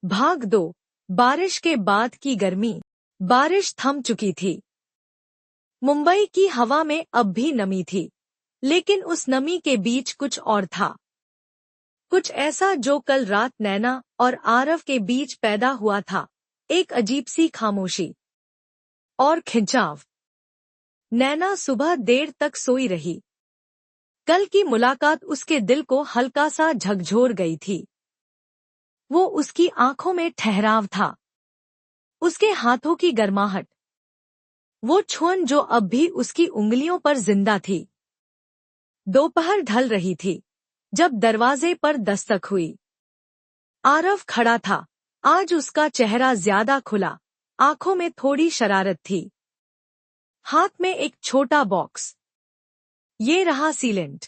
भाग 2। बारिश के बाद की गर्मी। बारिश थम चुकी थी। मुंबई की हवा में अब भी नमी थी, लेकिन उस नमी के बीच कुछ और था। कुछ ऐसा जो कल रात नैना और आरव के बीच पैदा हुआ था। एक अजीब सी खामोशी और खिंचाव। नैना सुबह देर तक सोई रही। कल की मुलाकात उसके दिल को हल्का सा झकझोर गई थी। वो उसकी आंखों में ठहराव था, उसके हाथों की गर्माहट, वो छुअन जो अब भी उसकी उंगलियों पर जिंदा थी। दोपहर ढल रही थी जब दरवाजे पर दस्तक हुई। आरव खड़ा था। आज उसका चेहरा ज्यादा खुला, आंखों में थोड़ी शरारत थी। हाथ में एक छोटा बॉक्स। ये रहा सीलेंट।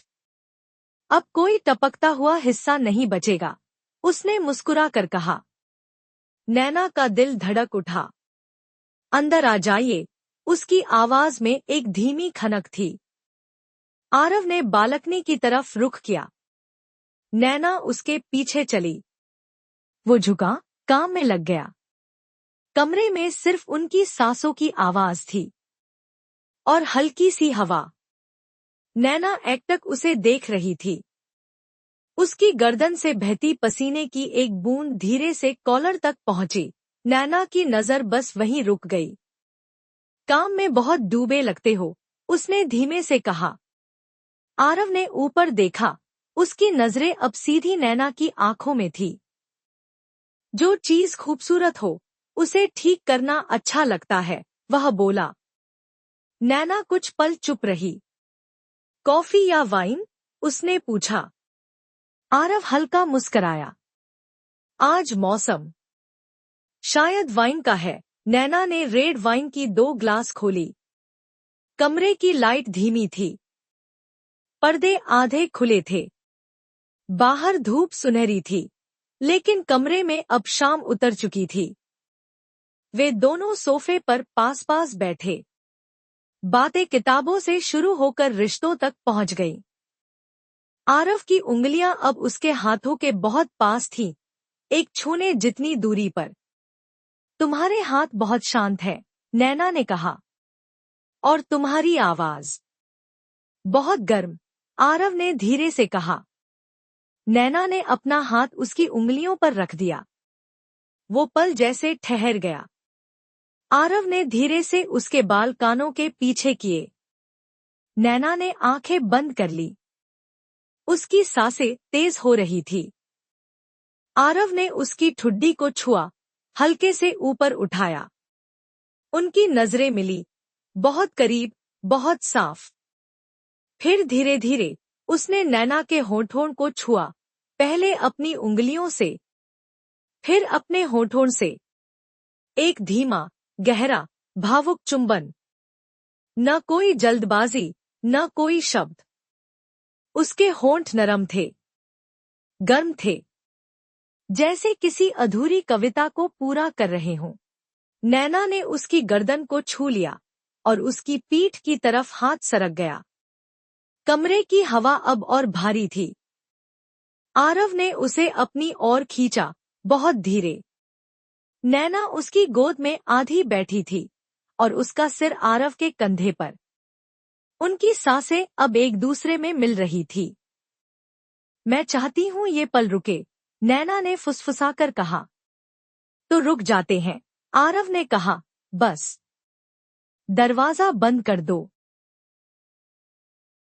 अब कोई टपकता हुआ हिस्सा नहीं बचेगा, उसने मुस्कुरा कर कहा। नैना का दिल धड़क उठा। अंदर आ जाइए, उसकी आवाज में एक धीमी खनक थी। आरव ने बालकनी की तरफ रुख किया। नैना उसके पीछे चली। वो झुका, काम में लग गया। कमरे में सिर्फ उनकी सांसों की आवाज थी और हल्की सी हवा। नैना एकटक उसे देख रही थी। उसकी गर्दन से बहती पसीने की एक बूंद धीरे से कॉलर तक पहुंची। नैना की नजर बस वहीं रुक गई। काम में बहुत डूबे लगते हो, उसने धीमे से कहा। आरव ने ऊपर देखा। उसकी नजरें अब सीधी नैना की आंखों में थी। जो चीज खूबसूरत हो, उसे ठीक करना अच्छा लगता है, वह बोला। नैना कुछ पल चुप रही। कॉफी या वाइन? उसने पूछा। आरव हल्का मुस्कराया। आज मौसम शायद वाइन का है। नैना ने रेड वाइन की 2 ग्लास खोली। कमरे की लाइट धीमी थी। पर्दे आधे खुले थे। बाहर धूप सुनहरी थी, लेकिन कमरे में अब शाम उतर चुकी थी। वे दोनों सोफे पर पास पास बैठे। बातें किताबों से शुरू होकर रिश्तों तक पहुंच गईं। आरव की उंगलियां अब उसके हाथों के बहुत पास थीं, एक छूने जितनी दूरी पर। तुम्हारे हाथ बहुत शांत है, नैना ने कहा। और तुम्हारी आवाज बहुत गर्म, आरव ने धीरे से कहा। नैना ने अपना हाथ उसकी उंगलियों पर रख दिया। वो पल जैसे ठहर गया। आरव ने धीरे से उसके बाल कानों के पीछे किए। नैना ने आंखें बंद कर ली। उसकी सांसें तेज हो रही थी। आरव ने उसकी ठुड्डी को छुआ, हल्के से ऊपर उठाया। उनकी नजरें मिली, बहुत करीब, बहुत साफ। फिर धीरे धीरे उसने नैना के होठों को छुआ, पहले अपनी उंगलियों से, फिर अपने होठों से। एक धीमा, गहरा, भावुक चुंबन। न कोई जल्दबाजी, न कोई शब्द। उसके होंठ नरम थे, गर्म थे, जैसे किसी अधूरी कविता को पूरा कर रहे हों। नैना ने उसकी गर्दन को छू लिया और उसकी पीठ की तरफ हाथ सरक गया। कमरे की हवा अब और भारी थी। आरव ने उसे अपनी ओर खींचा, बहुत धीरे। नैना उसकी गोद में आधी बैठी थी और उसका सिर आरव के कंधे पर। उनकी सांसें अब एक दूसरे में मिल रही थी। मैं चाहती हूं ये पल रुके, नैना ने फुसफुसाकर कहा। तो रुक जाते हैं, आरव ने कहा। बस दरवाजा बंद कर दो।